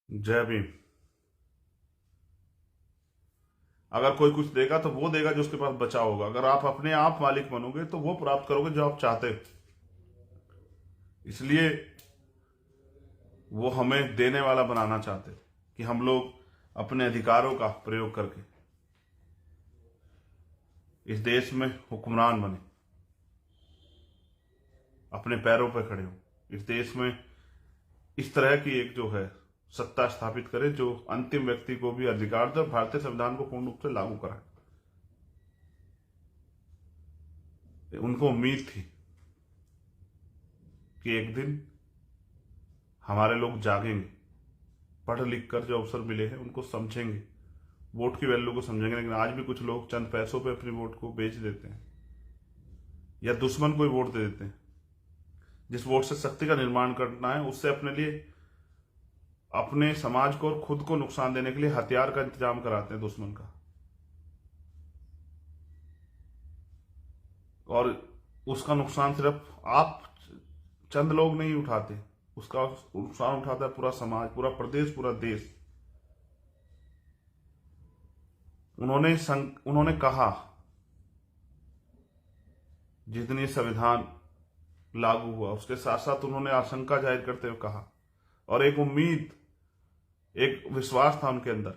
जय भीम। अगर कोई कुछ देगा तो वो देगा जो उसके पास बचा होगा। अगर आप अपने आप मालिक बनोगे तो वो प्राप्त करोगे जो आप चाहते हो। इसलिए वो हमें देने वाला बनाना चाहते थे कि हम लोग अपने अधिकारों का प्रयोग करके इस देश में हुक्मरान बने, अपने पैरों पर खड़े हो, इस देश में इस तरह की एक जो है सत्ता स्थापित करे जो अंतिम व्यक्ति को भी अधिकार दे और भारतीय संविधान को पूर्ण रूप से लागू कराए। उनको उम्मीद थी कि एक दिन हमारे लोग जागेंगे, पढ़ लिख कर जो अवसर मिले हैं उनको समझेंगे, वोट की वैल्यू को समझेंगे। लेकिन आज भी कुछ लोग चंद पैसों पे अपनी वोट को बेच देते हैं या दुश्मन को ही वोट दे देते हैं। जिस वोट से शक्ति का निर्माण करना है उससे अपने लिए, अपने समाज को और खुद को नुकसान देने के लिए हथियार का इंतजाम कराते हैं दुश्मन का। और उसका नुकसान सिर्फ आप चंद लोग नहीं उठाते, उसका नुकसान उठाता है पूरा समाज, पूरा प्रदेश, पूरा देश। उन्होंने कहा जिस दिन ये संविधान लागू हुआ उसके साथ साथ उन्होंने आशंका जाहिर करते हुए कहा और एक उम्मीद, एक विश्वास था उनके अंदर।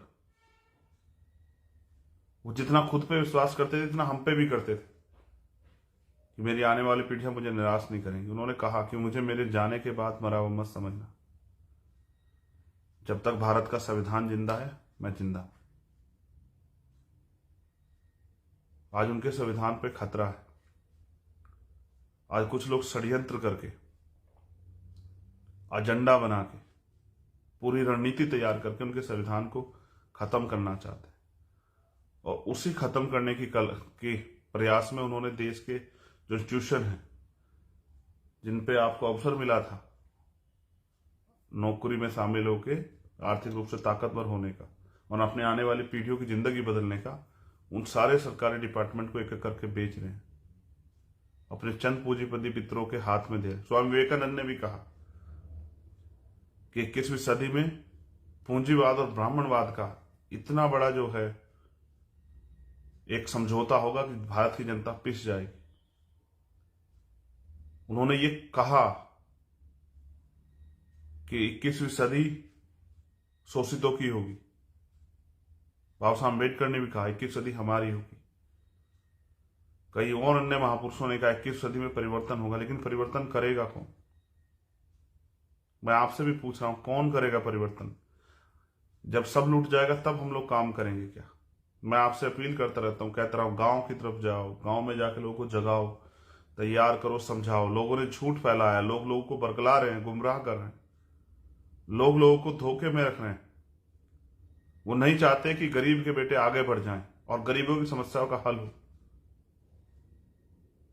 वो जितना खुद पे विश्वास करते थे इतना हम पे भी करते थे कि मेरी आने वाली पीढ़ियां मुझे निराश नहीं करेंगी। उन्होंने कहा कि मुझे मेरे जाने के बाद मरा हुआ मत समझना, जब तक भारत का संविधान जिंदा है मैं जिंदा हूं। आज उनके संविधान पे खतरा है। आज कुछ लोग षड्यंत्र करके, एजेंडा बना के, पूरी रणनीति तैयार करके उनके संविधान को खत्म करना चाहते हैं। और उसी खत्म करने की प्रयास में उन्होंने देश के जो इंस्टीट्यूशन हैं, जिन पे आपको अवसर मिला था नौकरी में शामिल होके आर्थिक रूप से ताकतवर होने का और अपने आने वाली पीढ़ियों की जिंदगी बदलने का, उन सारे सरकारी डिपार्टमेंट को एक एक करके बेच रहे हैं, अपने चंद पूंजीपति मित्रों के हाथ में दे रहे। स्वामी विवेकानंद ने भी कहा कि 21वीं सदी में पूंजीवाद और ब्राह्मणवाद का इतना बड़ा जो है एक समझौता होगा कि भारत की जनता पिस जाएगी। उन्होंने ये कहा कि 21वीं सदी शोषितों की होगी। बाबा साहब अम्बेडकर ने भी कहा 21वीं सदी हमारी होगी। कई और अन्य महापुरुषों ने कहा 21वीं सदी में परिवर्तन होगा। लेकिन परिवर्तन करेगा कौन? मैं आपसे भी पूछ रहा हूं, कौन करेगा परिवर्तन? जब सब लूट जाएगा तब हम लोग काम करेंगे क्या? मैं आपसे अपील करता रहता हूं, कहता रहा हूं, गांव की तरफ जाओ, गांव में जाकर लोगों को जगाओ, तैयार करो, समझाओ। लोगों ने झूठ फैलाया, लोग लोगों को बरगला रहे हैं, गुमराह कर रहे हैं, लोग लोगों को धोखे में रख रहे हैं। वो नहीं चाहते कि गरीब के बेटे आगे बढ़ जाएं और गरीबों की समस्याओं का हल हो।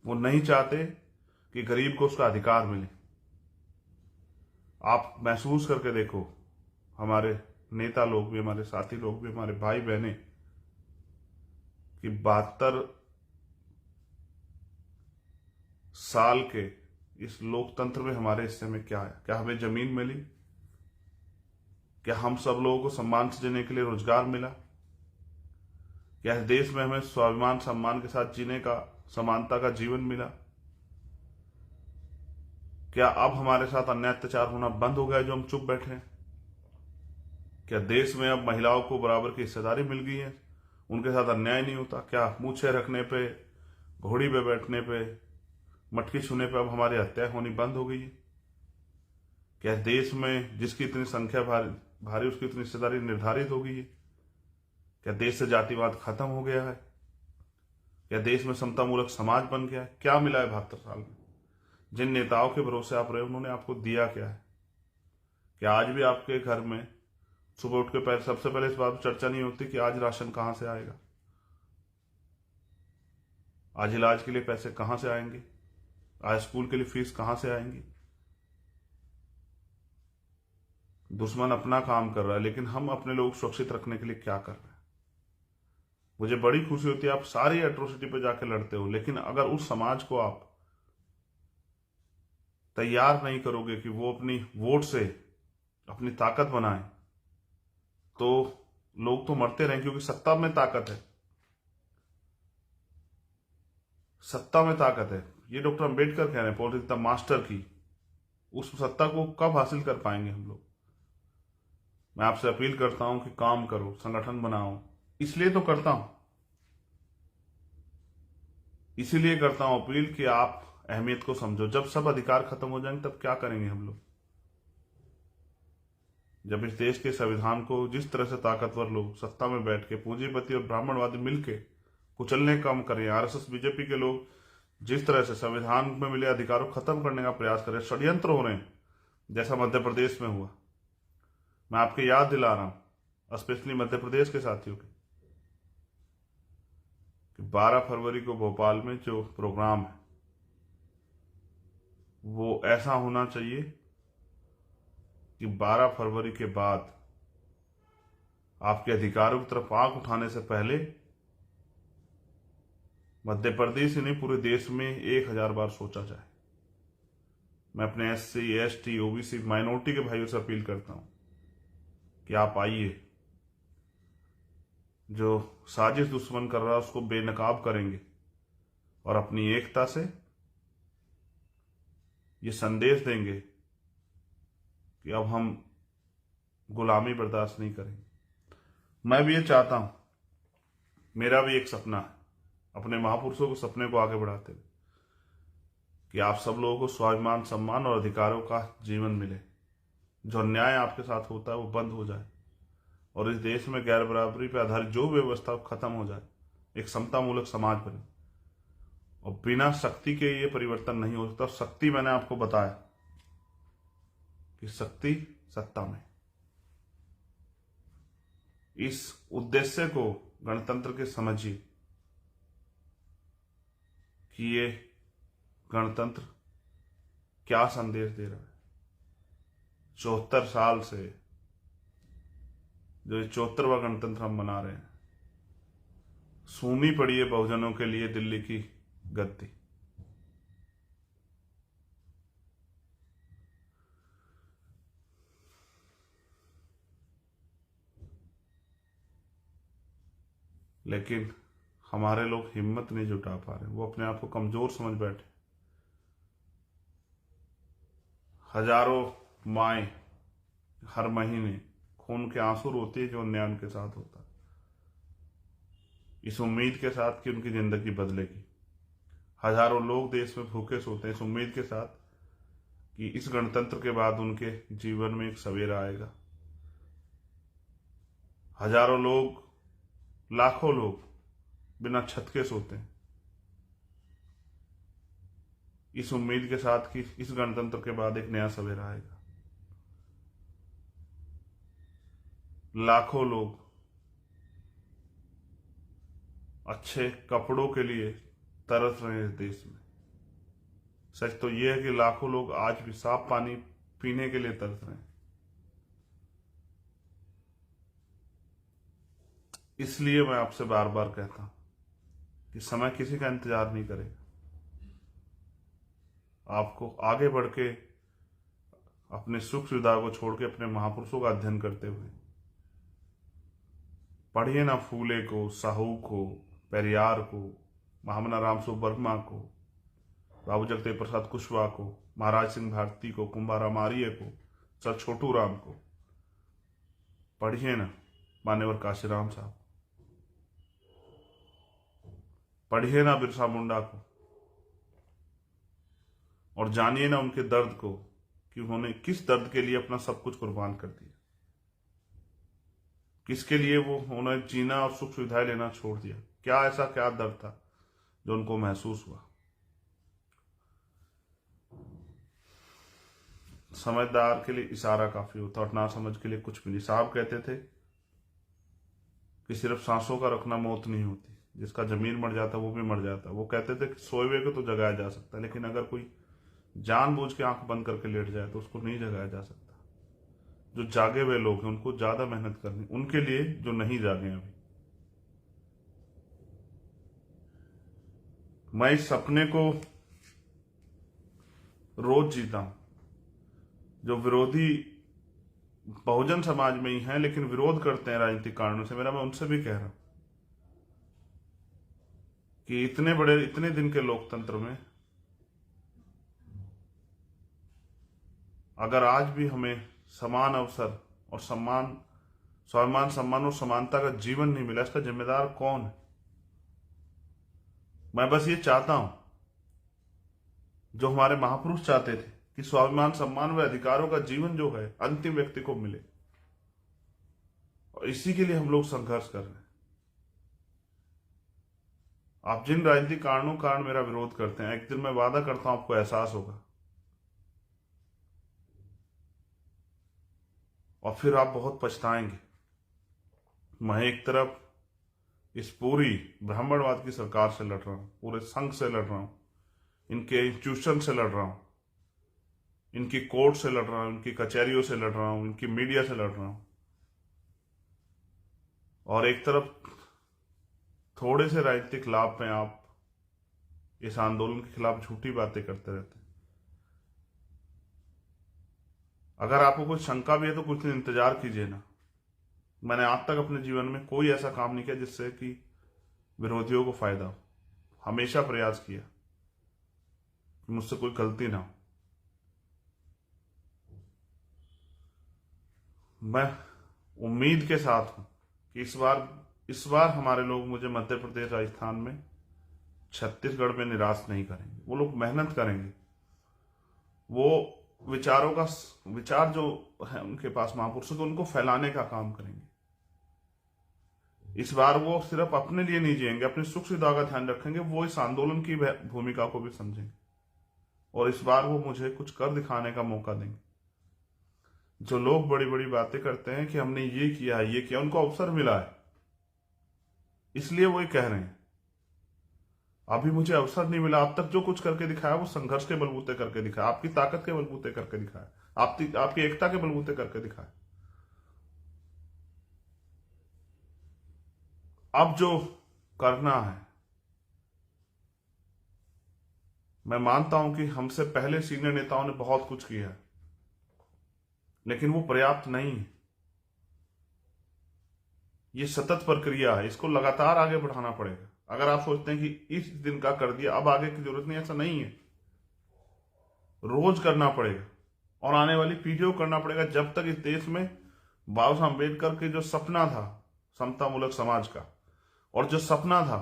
वो नहीं चाहते कि गरीब को उसका अधिकार मिले। आप महसूस करके देखो, हमारे नेता लोग भी, हमारे साथी लोग भी, हमारे भाई बहने, कि 72 साल के इस लोकतंत्र में हमारे हिस्से में क्या है? क्या हमें जमीन मिली? क्या हम सब लोगों को सम्मान से जीने के लिए रोजगार मिला? क्या इस देश में हमें स्वाभिमान सम्मान के साथ जीने का, समानता का जीवन मिला? क्या अब हमारे साथ अन्याय अत्याचार होना बंद हो गया जो हम चुप बैठे हैं? क्या देश में अब महिलाओं को बराबर की हिस्सेदारी मिल गई है, उनके साथ अन्याय नहीं होता? क्या मूछे रखने पे, घोड़ी पे बैठने पे, मटकी छूने पे अब हमारी हत्या होनी बंद हो गई है? क्या देश में जिसकी इतनी संख्या भारी उसकी इतनी हिस्सेदारी निर्धारित हो गई है? क्या देश से जातिवाद खत्म हो गया है? क्या देश में समतामूलक समाज बन गया है? क्या मिला है 72 साल में? जिन नेताओं के भरोसे आप रहे, उन्होंने आपको दिया क्या है? क्या आज भी आपके घर में सुबह उठ के सबसे पहले इस बात पर चर्चा नहीं होती कि आज राशन कहां से आएगा, आज इलाज के लिए पैसे कहां से आएंगे, आज स्कूल के लिए फीस कहां से आएंगी? दुश्मन अपना काम कर रहा है, लेकिन हम अपने लोग सुरक्षित रखने के लिए क्या कर रहे हैं? मुझे बड़ी खुशी होती है आप सारी एट्रोसिटी पे जाके लड़ते हो, लेकिन अगर उस समाज को आप तैयार नहीं करोगे कि वो अपनी वोट से अपनी ताकत बनाए, तो लोग तो मरते रहे, क्योंकि सत्ता में ताकत है, सत्ता में ताकत है। ये डॉक्टर अंबेडकर कह रहे हैं, पॉलिटिक्स द मास्टर की। उस सत्ता को कब हासिल कर पाएंगे हम लोग? मैं आपसे अपील करता हूं कि काम करो, संगठन बनाओ। इसलिए तो करता हूं, इसीलिए करता हूं अपील कि आप अहमियत को समझो। जब सब अधिकार खत्म हो जाएंगे तब क्या करेंगे हम लोग? जब इस देश के संविधान को जिस तरह से ताकतवर लोग सत्ता में बैठ के पूंजीपति और ब्राह्मणवादी मिलके कुचलने का काम करें, आरएसएस बीजेपी के लोग जिस तरह से संविधान में मिले अधिकारों को खत्म करने का प्रयास करें, षड्यंत्र हो रहे हैं, जैसा मध्य प्रदेश में हुआ। मैं आपके याद दिला रहा हूं, स्पेशली मध्य प्रदेश के साथियों के, कि 12 फरवरी को भोपाल में जो प्रोग्राम है वो ऐसा होना चाहिए कि 12 फरवरी के बाद आपके अधिकारों की तरफ आंख उठाने से पहले मध्य प्रदेश ही नहीं पूरे देश में 1000 बार सोचा जाए। मैं अपने SC, ST, OBC माइनॉरिटी के भाइयों से अपील करता हूं कि आप आइए, जो साजिश दुश्मन कर रहा है उसको बेनकाब करेंगे और अपनी एकता से ये संदेश देंगे कि अब हम गुलामी बर्दाश्त नहीं करेंगे। मैं भी ये चाहता हूं, मेरा भी एक सपना है, अपने महापुरुषों के सपने को आगे बढ़ाते हुए, कि आप सब लोगों को स्वाभिमान, सम्मान और अधिकारों का जीवन मिले। जो अन्याय आपके साथ होता है वो बंद हो जाए और इस देश में गैर बराबरी पर आधारित जो व्यवस्था खत्म हो जाए, एक समतामूलक समाज बने। और बिना शक्ति के ये परिवर्तन नहीं हो सकता। शक्ति, मैंने आपको बताया कि शक्ति सत्ता में। इस उद्देश्य को गणतंत्र के समझिए कि ये गणतंत्र क्या संदेश दे रहा है। 74 साल से जो 74वां गणतंत्र हम मना रहे हैं, सूनी पड़ी है बहुजनों के लिए दिल्ली की गद्दी। लेकिन हमारे लोग हिम्मत नहीं जुटा पा रहे, वो अपने आप को कमजोर समझ बैठे। हजारों माएं हर महीने खून के आंसू रोती है जो अन्याय उनके साथ होता है, इस उम्मीद के साथ कि उनकी जिंदगी बदलेगी। हजारों लोग देश में भूखे सोते हैं इस उम्मीद के साथ कि इस गणतंत्र के बाद उनके जीवन में एक सवेरा आएगा। हजारों लोग, लाखों लोग बिना छत के सोते हैं इस उम्मीद के साथ कि इस गणतंत्र के बाद एक नया सवेरा आएगा। लाखों लोग अच्छे कपड़ों के लिए तरस रहे हैं इस देश में। सच तो यह है कि लाखों लोग आज भी साफ पानी पीने के लिए तरस रहे हैं। इसलिए मैं आपसे बार बार कहता हूं कि समय किसी का इंतजार नहीं करेगा। आपको आगे बढ़ के अपने सुख सुविधा को छोड़ के अपने महापुरुषों का अध्ययन करते हुए पढ़िए ना फूले को, साहू को, पेरियार को, महामना रामसु वर्मा को, बाबू जगदेव प्रसाद कुशवाहा को, महाराज सिंह भारती को, कुंभाराम आर्य को, सर छोटू राम को। पढ़िए ना मान्यवर काशीराम साहब, पढ़िए ना बिरसा मुंडा को, और जानिए ना उनके दर्द को कि उन्होंने किस दर्द के लिए अपना सब कुछ कुर्बान कर दिया, किसके लिए वो उन्हें जीना और सुख सुविधाएं लेना छोड़ दिया। क्या ऐसा क्या दर्द था जो उनको महसूस हुआ। समझदार के लिए इशारा काफी होता और ना समझ के लिए कुछ भी नहीं। साहब कहते थे कि सिर्फ सांसों का रखना मौत नहीं होती, जिसका जमीर मर जाता वो भी मर जाता। वो कहते थे कि सोए हुए को तो जगाया जा सकता है, लेकिन अगर कोई जानबूझ के आंख बंद करके लेट जाए तो उसको नहीं जगाया जा सकता। जो जागे हुए लोग हैं उनको ज्यादा मेहनत करनी, उनके लिए जो नहीं जागे अभी। मैं इस सपने को रोज जीता हूं। जो विरोधी बहुजन समाज में ही हैं लेकिन विरोध करते हैं राजनीतिक कारणों से। मैं उनसे भी कह रहा हूं कि इतने दिन के लोकतंत्र में अगर आज भी हमें समान अवसर और स्वाभिमान, सम्मान और समानता का जीवन नहीं मिला, इसका जिम्मेदार कौन है? मैं बस ये चाहता हूं जो हमारे महापुरुष चाहते थे कि स्वाभिमान, सम्मान व अधिकारों का जीवन जो है अंतिम व्यक्ति को मिले, और इसी के लिए हम लोग संघर्ष कर रहे हैं। आप जिन राजनीतिक कारण मेरा विरोध करते हैं, एक दिन मैं वादा करता हूं आपको एहसास होगा और फिर आप बहुत पछताएंगे। मैं एक तरफ इस पूरी ब्राह्मणवाद की सरकार से लड़ रहा हूं, पूरे संघ से लड़ रहा हूं, इनके इंस्टीट्यूशन से लड़ रहा हूं, इनकी कोर्ट से लड़ रहा हूं, इनकी कचहरियों से लड़ रहा हूं, इनकी मीडिया से लड़ रहा हूं, और एक तरफ थोड़े से राजनीतिक लाभ में आप इस आंदोलन के खिलाफ झूठी बातें करते रहते हैं। अगर आपको कुछ शंका भी है तो कुछ दिन इंतजार कीजिए ना। मैंने आज तक अपने जीवन में कोई ऐसा काम नहीं किया जिससे कि विरोधियों को फायदा हो। हमेशा प्रयास किया कि मुझसे कोई गलती ना हो। मैं उम्मीद के साथ हूं कि इस बार हमारे लोग मुझे मध्य प्रदेश, राजस्थान में, छत्तीसगढ़ में निराश नहीं करेंगे। वो लोग मेहनत करेंगे, वो विचार जो है उनके पास महापुरुषों के, उनको फैलाने का काम करेंगे। इस बार वो सिर्फ अपने लिए नहीं जिएंगे, अपनी सुख सुविधा का ध्यान रखेंगे, वो इस आंदोलन की भूमिका को भी समझेंगे और इस बार वो मुझे कुछ कर दिखाने का मौका देंगे। जो लोग बड़ी बड़ी बातें करते हैं कि हमने ये किया, उनको अवसर मिला है इसलिए वो ये कह रहे हैं। अभी मुझे अवसर नहीं मिला। अब तक जो कुछ करके दिखाया वो संघर्ष के बलबूते करके दिखाया, आपकी ताकत के बलबूते करके दिखाया, आपकी एकता के बलबूते करके दिखाया। अब जो करना है, मैं मानता हूं कि हमसे पहले सीनियर नेताओं ने बहुत कुछ किया है लेकिन वो पर्याप्त नहीं है। ये सतत प्रक्रिया है, इसको लगातार आगे बढ़ाना पड़ेगा। अगर आप सोचते हैं कि इस दिन का कर दिया अब आगे की जरूरत नहीं, ऐसा नहीं है। रोज करना पड़ेगा और आने वाली पीढ़ियों को करना पड़ेगा जब तक इस देश में बाबा साहब अम्बेडकर के जो सपना था समतामूलक समाज का, और जो सपना था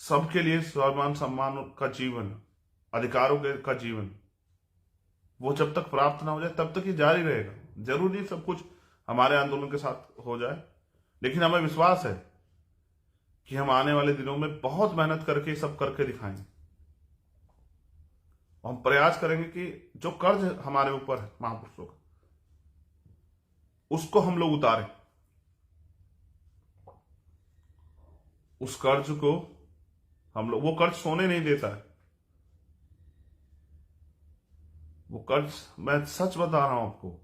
सबके लिए स्वाभिमान, सम्मान का जीवन, अधिकारों का जीवन, वो जब तक प्राप्त ना हो जाए तब तक ये जारी रहेगा। जरूरी नहीं सब कुछ हमारे आंदोलन के साथ हो जाए, लेकिन हमें विश्वास है कि हम आने वाले दिनों में बहुत मेहनत करके सब करके दिखाएंगे। हम प्रयास करेंगे कि जो कर्ज हमारे ऊपर है महापुरुषों का, उसको हम लोग उतारें। उस कर्ज को हम लोग, वो कर्ज सोने नहीं देता है। वो कर्ज, मैं सच बता रहा हूं आपको,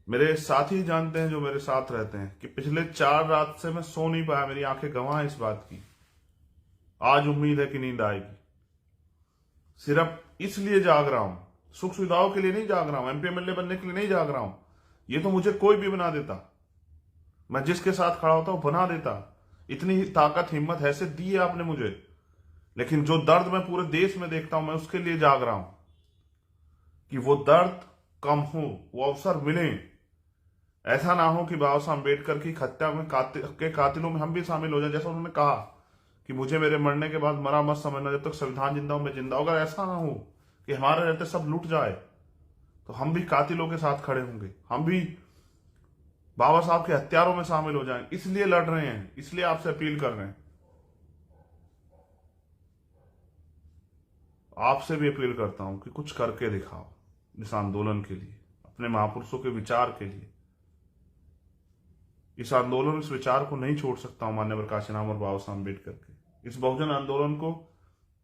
मेरे साथी जानते हैं जो मेरे साथ रहते हैं, कि पिछले 4 रात से मैं सो नहीं पाया। मेरी आंखें गवाह हैं इस बात की। आज उम्मीद है कि नींद आएगी। सिर्फ इसलिए जाग रहा हूं, सुख सुविधाओं के लिए नहीं जाग रहा हूं, एमपी एमएलए बनने के लिए नहीं जाग रहा हूं। ये तो मुझे कोई भी बना देता, मैं जिसके साथ खड़ा होता हूं बना देता। इतनी ताकत, हिम्मत, हैसियत दी है आपने मुझे। लेकिन जो दर्द मैं पूरे देश में देखता हूं, मैं उसके लिए जाग रहा हूं कि वो दर्द कम हो, वो अवसर मिले। ऐसा ना हो कि बाबा साहब अम्बेडकर की हत्या में कातिलों में हम भी शामिल हो जाए। जैसा उन्होंने कहा कि मुझे मेरे मरने के बाद मरा मत समझना, जब तक संविधान जिंदा हूं मैं जिंदा। अगर ऐसा ना हो कि हमारे रहते सब लूट जाए तो हम भी कातिलों के साथ खड़े होंगे, हम भी बाबा साहब के हत्यारों में शामिल हो जाएं। इसलिए लड़ रहे हैं, इसलिए आपसे अपील कर रहे हैं। आपसे भी अपील करता हूं कि कुछ करके दिखाओ इस आंदोलन के लिए, अपने महापुरुषों के विचार के लिए। इस आंदोलन, इस विचार को नहीं छोड़ सकता हूं माननीय प्रकाश राम और बाबा साहब अम्बेडकर के। इस बहुजन आंदोलन को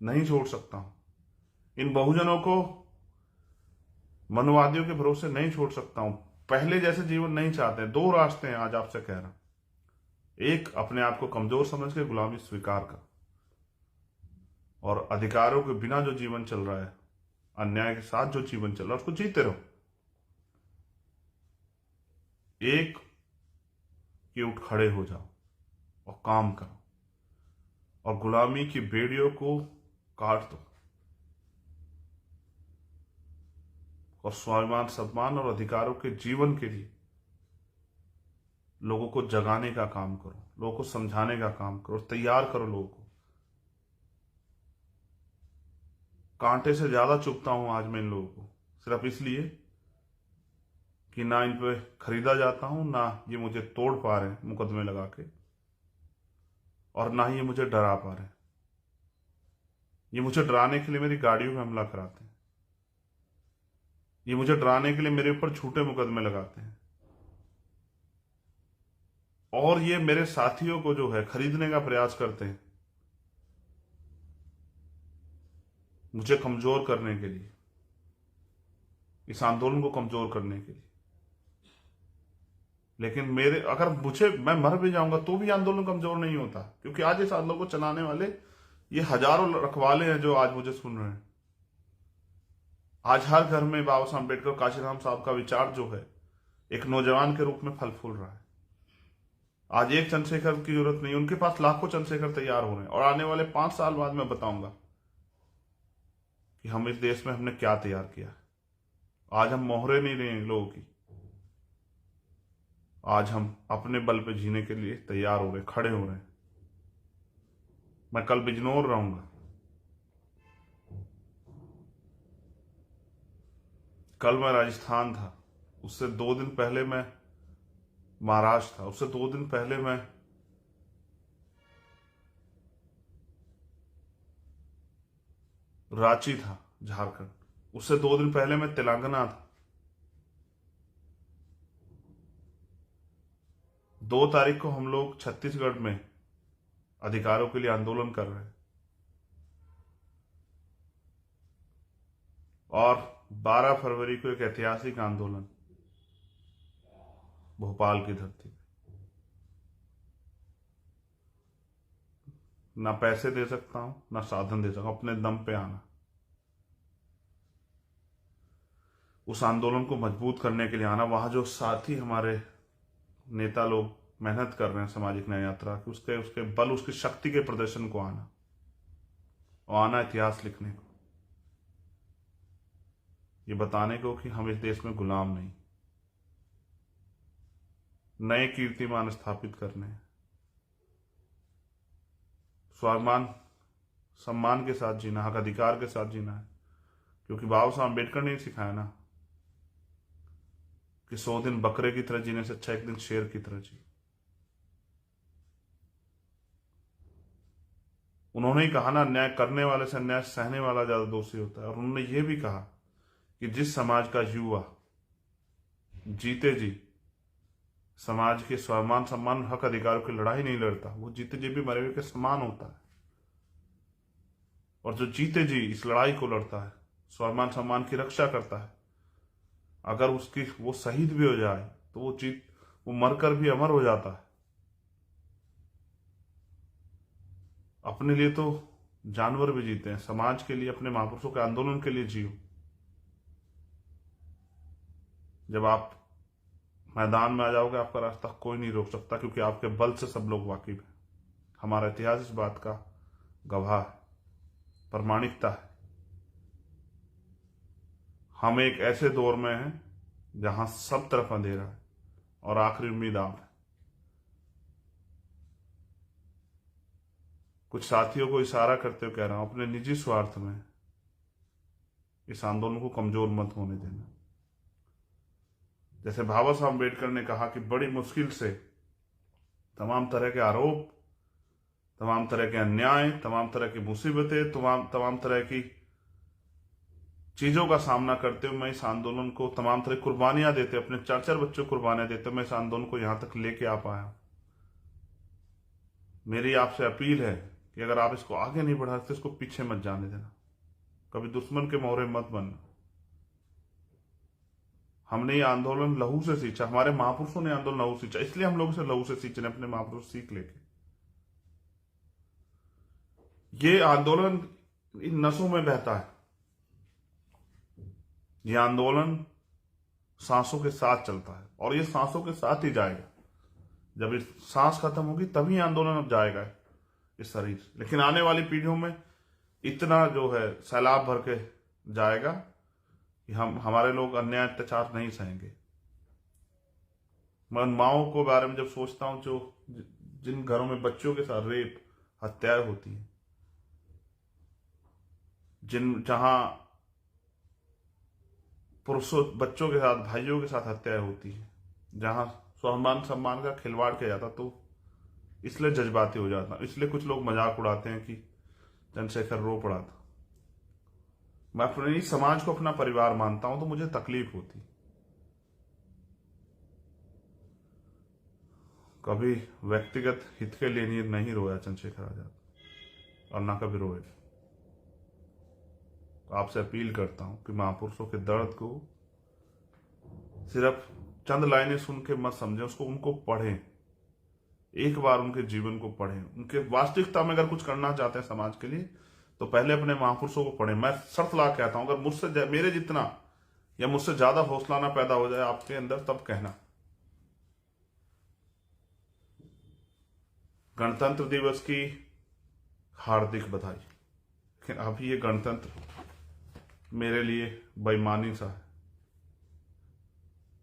नहीं छोड़ सकता हूं। इन बहुजनों को मनुवादियों के भरोसे नहीं छोड़ सकता हूं। पहले जैसे जीवन नहीं चाहते। 2 रास्ते हैं आज आपसे कह रहा हूं। एक, अपने आप को कमजोर समझ के गुलामी स्वीकार का, और अधिकारों के बिना जो जीवन चल रहा है, अन्याय के साथ जो जीवन चल रहा है, उसको जीते रहो। एक कि उठ खड़े हो जाओ और काम करो और गुलामी की बेड़ियों को काट दो और स्वाभिमान, सम्मान और अधिकारों के जीवन के लिए लोगों को जगाने का काम करो, लोगों को समझाने का काम करो, तैयार करो लोगों को। कांटे से ज्यादा चुभता हूं आज मैं इन लोगों को, सिर्फ इसलिए कि ना इन पे खरीदा जाता हूं, ना ये मुझे तोड़ पा रहे हैं मुकदमे लगा के, और ना ही ये मुझे डरा पा रहे हैं। ये मुझे डराने के लिए मेरी गाड़ियों में हमला कराते हैं, ये मुझे डराने के लिए मेरे ऊपर झूठे मुकदमे लगाते हैं, और ये मेरे साथियों को जो है खरीदने का प्रयास करते हैं मुझे कमजोर करने के लिए, इस आंदोलन को कमजोर करने के लिए। लेकिन मेरे, अगर मैं मर भी जाऊंगा तो भी आंदोलन कमजोर नहीं होता, क्योंकि आज इस आंदोलन को चलाने वाले ये हजारों रखवाले हैं जो आज मुझे सुन रहे हैं। आज हर घर में बाबा साहब अम्बेडकर, काशीराम साहब का विचार जो है एक नौजवान के रूप में फल फूल रहा है। आज एक चंद्रशेखर की जरूरत नहीं, उनके पास लाखों चंद्रशेखर तैयार हो रहे हैं, और आने वाले 5 साल बाद मैं बताऊंगा कि हम इस देश में हमने क्या तैयार किया। आज हम मोहरे नहीं रहे लोगों की, आज हम अपने बल पे जीने के लिए तैयार हो रहे, खड़े हो रहे हैं। मैं कल बिजनौर रहूंगा, कल मैं राजस्थान था, उससे 2 दिन पहले मैं महाराष्ट्र था, उससे 2 दिन पहले मैं रांची था झारखंड, उससे 2 दिन पहले मैं तेलंगाना था। 2 तारीख को हम लोग छत्तीसगढ़ में अधिकारों के लिए आंदोलन कर रहे हैं, और 12 फरवरी को एक ऐतिहासिक आंदोलन भोपाल की धरती पे। ना पैसे दे सकता हूं, ना साधन दे सकता हूं, अपने दम पे आना। उस आंदोलन को मजबूत करने के लिए आना, वहां जो साथी हमारे नेता लोग मेहनत कर रहे हैं सामाजिक न्याय यात्रा की, उसके बल, उसकी शक्ति के प्रदर्शन को आना, और आना इतिहास लिखने को, ये बताने को कि हम इस देश में गुलाम नहीं, नए कीर्तिमान स्थापित करने हैं, स्वाभिमान सम्मान के साथ जीना, हक अधिकार के साथ जीना है। क्योंकि बाबा साहब अम्बेडकर ने सिखाया ना कि 100 दिन बकरे की तरह जीने से अच्छा एक दिन शेर की तरह जी। उन्होंने ही कहा ना, अन्याय करने वाले से अन्याय सहने वाला ज्यादा दोषी होता है। और उन्होंने ये भी कहा कि जिस समाज का युवा जीते जी समाज के स्वाभिमान, सम्मान, हक अधिकारों की लड़ाई नहीं लड़ता, वो जीते जी भी मरे हुए के समान होता है। और जो जीते जी इस लड़ाई को लड़ता है, स्वाभिमान सम्मान की रक्षा करता है, अगर उसकी वो शहीद भी हो जाए तो वो मरकर भी अमर हो जाता है। अपने लिए तो जानवर भी जीते हैं, समाज के लिए, अपने महापुरुषों के आंदोलन के लिए जियो। जब आप मैदान में आ जाओगे, आपका रास्ता कोई नहीं रोक सकता, क्योंकि आपके बल से सब लोग वाकिफ हैं। हमारा इतिहास इस बात का गवाह है, प्रमाणिकता है। हम एक ऐसे दौर में हैं जहां सब तरफ अंधेरा है और आखिरी उम्मीद आप है। कुछ साथियों को इशारा करते हुए कह रहा हूं, अपने निजी स्वार्थ में इस आंदोलन को कमजोर मत होने देना। जैसे बाबा साहब अम्बेडकर ने कहा कि बड़ी मुश्किल से तमाम तरह के आरोप, तमाम तरह के अन्याय, तमाम तरह की मुसीबतें, तमाम तरह की चीजों का सामना करते हुए मैं इस आंदोलन को, तमाम तरह कुर्बानियां देते, अपने 4-4 बच्चों को कुर्बानियां देते, मैं इस आंदोलन को यहां तक लेके आ पाया। मेरी आपसे अपील है कि अगर आप इसको आगे नहीं बढ़ा सकते, इसको पीछे मत जाने देना, कभी दुश्मन के मोहरे मत बनना। हमने ये आंदोलन लहू से सींचा, हमारे महापुरुषों ने आंदोलन लहू सींचा, इसलिए हम लोग इसे लहू से सींच रहे, अपने महापुरुष सीख लेके। ये आंदोलन इन नसों में बहता है, ये आंदोलन सांसों के साथ चलता है और ये सांसों के साथ ही जाएगा। जब ये सांस खत्म होगी तभी आंदोलन अब जाएगा इस शरीर से। लेकिन आने वाली पीढ़ियों में इतना जो है सैलाब भर के जाएगा कि हमारे लोग अन्याय अत्याचार नहीं सहेंगे। मैं माओ को बारे में जब सोचता हूं, जो जिन घरों में बच्चों के साथ रेप हत्याएं होती हैं, जहां पुरुषों बच्चों के साथ भाइयों के साथ हत्याएं होती है, जहां स्वाभिमान सम्मान का खिलवाड़ किया जाता, तो इसलिए जज्बाती हो जाता। इसलिए कुछ लोग मजाक उड़ाते हैं कि चंद्रशेखर रो पड़ा था। मैं अपने समाज को अपना परिवार मानता हूं तो मुझे तकलीफ होती। कभी व्यक्तिगत हित के लिए नहीं रोया चंद्रशेखर आजाद और ना कभी रोएगा। तो आपसे अपील करता हूं कि महापुरुषों के दर्द को सिर्फ चंद लाइनें सुन के मत समझें, उनको पढ़ें। एक बार उनके जीवन को पढ़ें। उनके वास्तविकता में अगर कुछ करना चाहते हैं समाज के लिए तो पहले अपने महापुरुषों को पढ़ें। मैं शर्त ला कहता हूं, अगर मुझसे मेरे जितना या मुझसे ज्यादा हौसला ना पैदा हो जाए आपके अंदर, तब कहना। गणतंत्र दिवस की हार्दिक बधाई। लेकिन अभी ये गणतंत्र मेरे लिए बेईमानी सा है,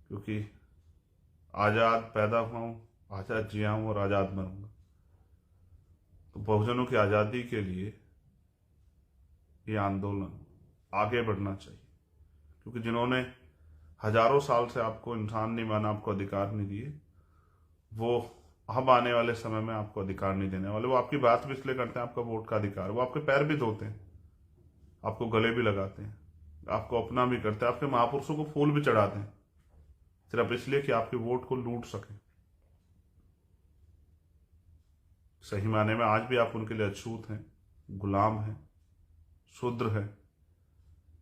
क्योंकि आजाद पैदा हुआ हूं, आजाद जिया हूं और आजाद मरूंगा। तो बहुजनों की आजादी के लिए ये आंदोलन आगे बढ़ना चाहिए, क्योंकि जिन्होंने हजारों साल से आपको इंसान नहीं माना, आपको अधिकार नहीं दिए, वो अब आने वाले समय में आपको अधिकार नहीं देने वाले। वो आपकी बात भी इसलिए करते हैं, आपका वोट का अधिकार, वो आपके पैर भी धोते हैं, आपको गले भी लगाते हैं, आपको अपना भी करते हैं, आपके महापुरुषों को फूल भी चढ़ाते हैं, सिर्फ इसलिए कि आपके वोट को लूट सके। सही माने में आज भी आप उनके लिए अछूत हैं, गुलाम हैं, शूद्र हैं।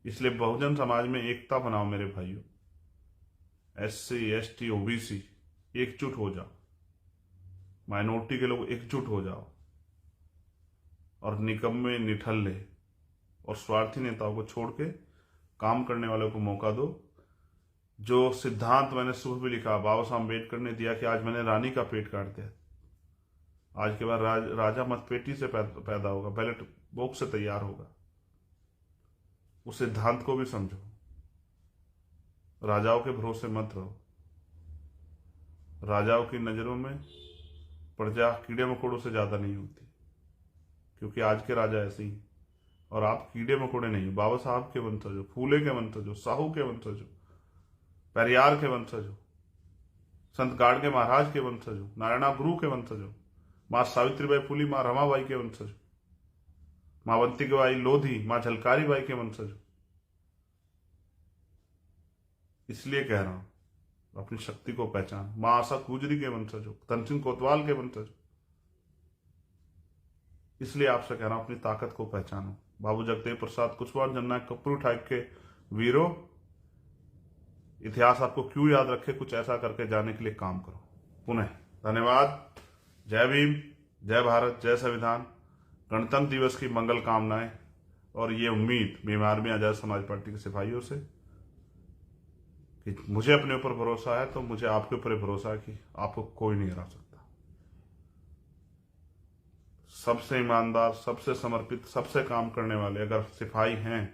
इसलिए बहुजन समाज में एकता बनाओ मेरे भाइयों। SC ST OBC एकजुट हो जाओ, माइनॉरिटी के लोग एकजुट हो जाओ और निकम्मे निठल्ले और स्वार्थी नेताओं को छोड़ के काम करने वालों को मौका दो। जो सिद्धांत मैंने सुबह भी लिखा, बाबा साहब अम्बेडकर ने दिया कि आज मैंने रानी का पेट काट दिया, आज के बाद राजा मतपेटी से पैदा होगा, बैलेट बॉक्स से तैयार होगा। उस सिद्धांत को भी समझो। राजाओं के भरोसे मत रहो। राजाओं की नजरों में प्रजा कीड़े मकोड़ों से ज्यादा नहीं होती, क्योंकि आज के राजा ऐसे ही। और आप कीड़े मकोड़े नहीं, बाबा साहब के वंशज हो, फूले के वंशज हो, साहू के वंशज हो, पेरियार के वंशज हो, संत गाड़गे महाराज के वंशज हो, नारायणा गुरु के वंशज हो, मां सावित्रीबाई फुली, मां रमाबाई के वंशज हो, मां अवंतिबाई लोधी, मां झलकारी बाई के वंशज हो। इसलिए कह रहा हूं, अपनी शक्ति को पहचान। मां आशा गुजरी के वंशज हो, धन सिंह कोतवाल के वंशज हो। इसलिए आपसे कह रहा हूं, अपनी ताकत को पहचानो। बाबू जगदेव प्रसाद कुशवाहा, जननायक कपूर ठाक के वीरों, इतिहास आपको क्यों याद रखे, कुछ ऐसा करके जाने के लिए काम करो। पुनः धन्यवाद। जय भीम, जय भारत, जय संविधान। गणतंत्र दिवस की मंगल कामनाएं और ये उम्मीद भीम आर्मी आजाद समाज पार्टी के सिपाहियों से कि मुझे अपने ऊपर भरोसा है, तो मुझे आपके ऊपर भरोसा है कि आपको कोई नहीं हरा सकता। सबसे ईमानदार, सबसे समर्पित, सबसे काम करने वाले अगर सिपाही हैं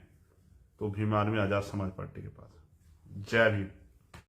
तो भीम आर्मी आजाद समाज पार्टी के पास। जय भीम।